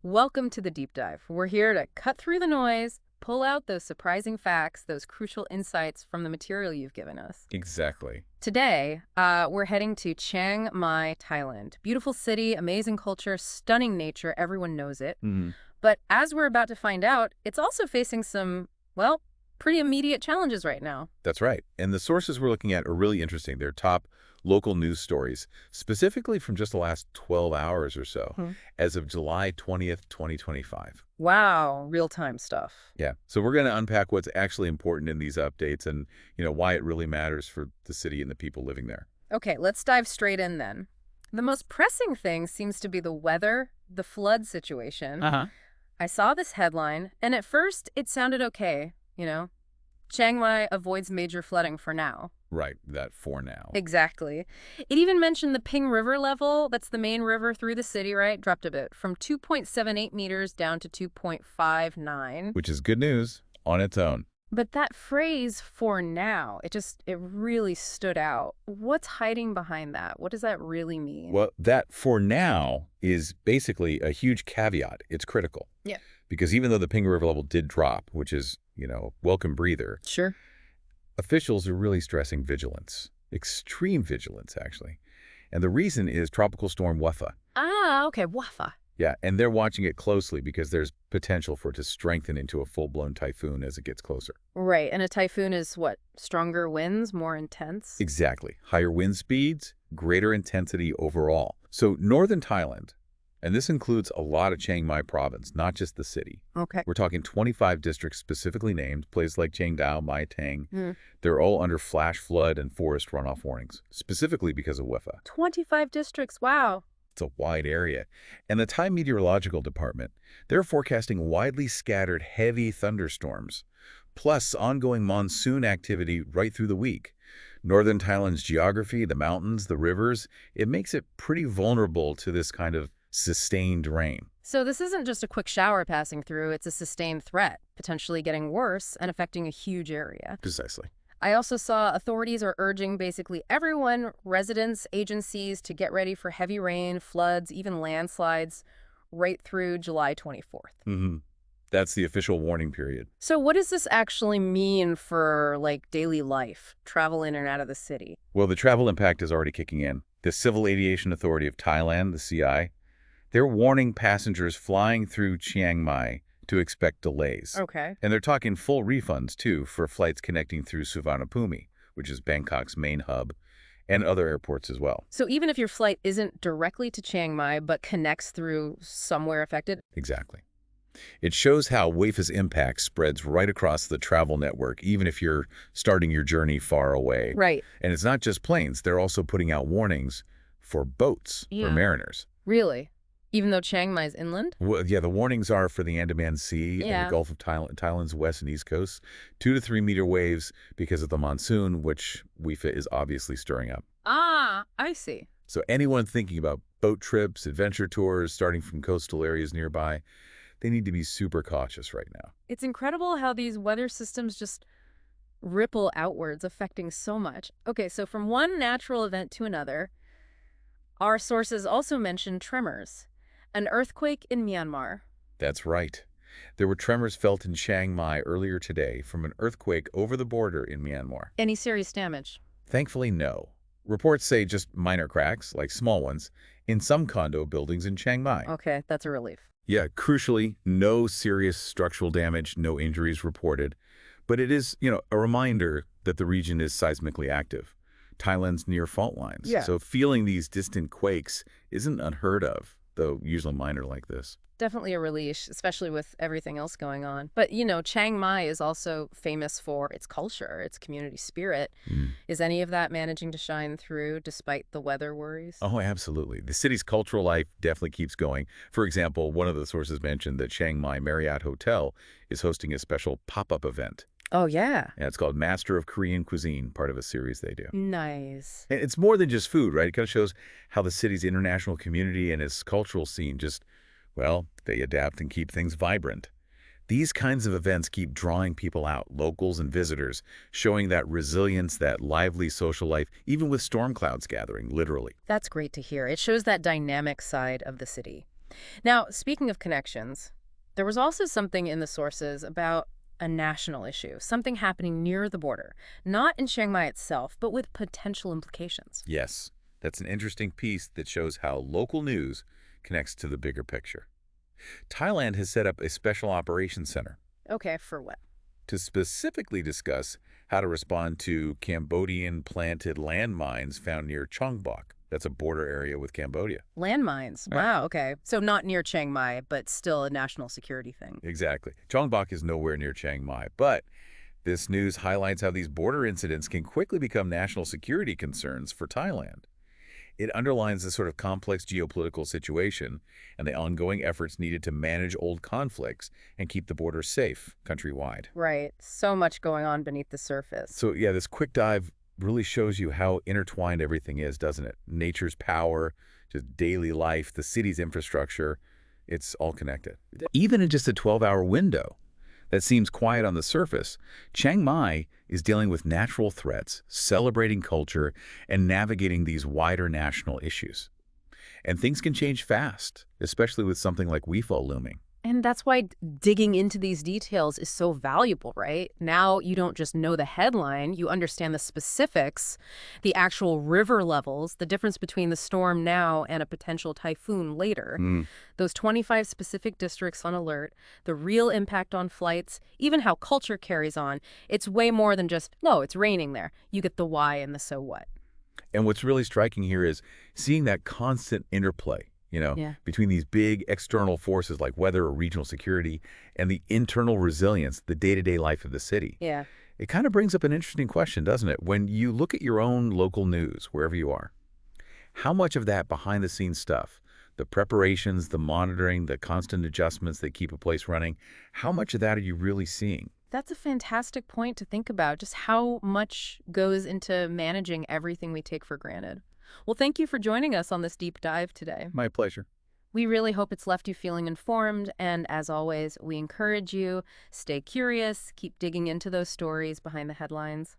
Welcome to the deep dive. We're here to cut through the noise, pull out those surprising facts, those crucial insights from the material you've given us. Exactly. Today, we're heading to Chiang Mai, Thailand. Beautiful city, amazing culture, stunning nature, everyone knows it. Hmm. But as we're about to find out, it's also facing some, well, pretty immediate challenges right now. That's right. And the sources we're looking at are really interesting. They're top local news stories, specifically from just the last 12 hours or so, Hmm. as of July 20th, 2025. Wow, real-time stuff. Yeah. So we're going to unpack what's actually important in these updates and, why it really matters for the city and the people living there. Okay, let's dive straight in then. The most pressing thing seems to be the weather, the flood situation. Uh-huh. I saw this headline, and at first it sounded okay, Chiang Mai avoids major flooding for now. Right. That for now. Exactly. It even mentioned the Ping River level, that's the main river through the city, right? Dropped a bit, from 2.78 meters down to 2.59. Which is good news on its own. But that phrase, for now, it really stood out. What's hiding behind that? What does that really mean? Well, that for now is basically a huge caveat. It's critical. Yeah. Because even though the Ping River level did drop, which is, welcome breather, Sure. officials are really stressing vigilance, extreme vigilance, actually. And the reason is tropical storm Wipha. Ah, okay, Wipha. Yeah, and they're watching it closely because there's potential for it to strengthen into a full-blown typhoon as it gets closer. Right, and a typhoon is what? Stronger winds, more intense? Exactly. Higher wind speeds, greater intensity overall. So northern Thailand, and this includes a lot of Chiang Mai province, not just the city. Okay. We're talking 25 districts specifically named, places like Chiang Dao, Mai Tang. Hmm. They're all under flash flood and forest runoff warnings, specifically because of Wipha. 25 districts, wow. It's a wide area. And the Thai Meteorological Department, they're forecasting widely scattered heavy thunderstorms, plus ongoing monsoon activity right through the week. Northern Thailand's geography, the mountains, the rivers, it makes it pretty vulnerable to this kind of sustained rain. So this isn't just a quick shower passing through, it's a sustained threat, potentially getting worse and affecting a huge area. Precisely. I also saw authorities are urging basically everyone, residents, agencies, to get ready for heavy rain, floods, even landslides, right through July 24th. Mm-hmm. That's the official warning period. So what does this actually mean for, daily life, travel in and out of the city? Well, the travel impact is already kicking in. The Civil Aviation Authority of Thailand, the CI, they're warning passengers flying through Chiang Mai to expect delays. Okay. And they're talking full refunds, too, for flights connecting through Suvarnabhumi, which is Bangkok's main hub, and other airports as well. So even if your flight isn't directly to Chiang Mai but connects through somewhere affected? Exactly. It shows how Wipha's impact spreads right across the travel network, even if you're starting your journey far away. Right. And it's not just planes. They're also putting out warnings for boats, for mariners. Really? Even though Chiang Mai's inland? Well, yeah, the warnings are for the Andaman Sea and the Gulf of Thailand's west and east coast. 2 to 3 meter waves because of the monsoon, which Wipha is obviously stirring up. Ah, I see. So anyone thinking about boat trips, adventure tours, starting from coastal areas nearby, they need to be super cautious right now. It's incredible how these weather systems just ripple outwards, affecting so much. Okay, so from one natural event to another, our sources also mentioned tremors, an earthquake in Myanmar. That's right. There were tremors felt in Chiang Mai earlier today from an earthquake over the border in Myanmar. Any serious damage? Thankfully, no. Reports say just minor cracks, like small ones, in some condo buildings in Chiang Mai. Okay, that's a relief. Yeah, crucially, no serious structural damage, no injuries reported. But it is, a reminder that the region is seismically active. Thailand's near fault lines. Yeah. So feeling these distant quakes isn't unheard of, though usually minor like this. Definitely a relief, especially with everything else going on. But, Chiang Mai is also famous for its culture, its community spirit. Is any of that managing to shine through despite the weather worries? Oh, absolutely. The city's cultural life definitely keeps going. For example, one of the sources mentioned that Chiang Mai Marriott Hotel is hosting a special pop-up event. Oh, yeah. And it's called Master of Korean Cuisine, part of a series they do. Nice. And it's more than just food, right? It kind of shows how the city's international community and its cultural scene just, they adapt and keep things vibrant. These kinds of events keep drawing people out, locals and visitors, showing that resilience, that lively social life, even with storm clouds gathering, literally. That's great to hear. It shows that dynamic side of the city. Now, speaking of connections, there was also something in the sources about a national issue, something happening near the border, not in Chiang Mai itself, but with potential implications. Yes, that's an interesting piece that shows how local news connects to the bigger picture. Thailand has set up a special operations center Okay, for what? to specifically discuss how to respond to Cambodian-planted landmines found near Chongbuk. That's a border area with Cambodia. Landmines. Right. Wow, okay. So not near Chiang Mai, but still a national security thing. Exactly. Chongbuk is nowhere near Chiang Mai, but this news highlights how these border incidents can quickly become national security concerns for Thailand. It underlines the sort of complex geopolitical situation and the ongoing efforts needed to manage old conflicts and keep the border safe countrywide. Right. So much going on beneath the surface. So yeah, this quick dive really shows you how intertwined everything is, doesn't it? Nature's power, just daily life, the city's infrastructure, it's all connected. Even in just a 12-hour window that seems quiet on the surface, Chiang Mai is dealing with natural threats, celebrating culture, and navigating these wider national issues. And things can change fast, especially with something like Wipha looming. And that's why digging into these details is so valuable, right? Now you don't just know the headline, you understand the specifics, the actual river levels, the difference between the storm now and a potential typhoon later, Mm. those 25 specific districts on alert, the real impact on flights, even how culture carries on. It's way more than just, no, it's raining there. You get the why and the so what. And what's really striking here is seeing that constant interplay, Yeah. between these big external forces like weather or regional security and the internal resilience, the day-to-day life of the city. Yeah. It kind of brings up an interesting question, doesn't it? When you look at your own local news, wherever you are, how much of that behind-the-scenes stuff, the preparations, the monitoring, the constant adjustments that keep a place running, how much of that are you really seeing? That's a fantastic point to think about, just how much goes into managing everything we take for granted. Well, thank you for joining us on this deep dive today. My pleasure. We really hope it's left you feeling informed, and as always, we encourage you, stay curious, keep digging into those stories behind the headlines.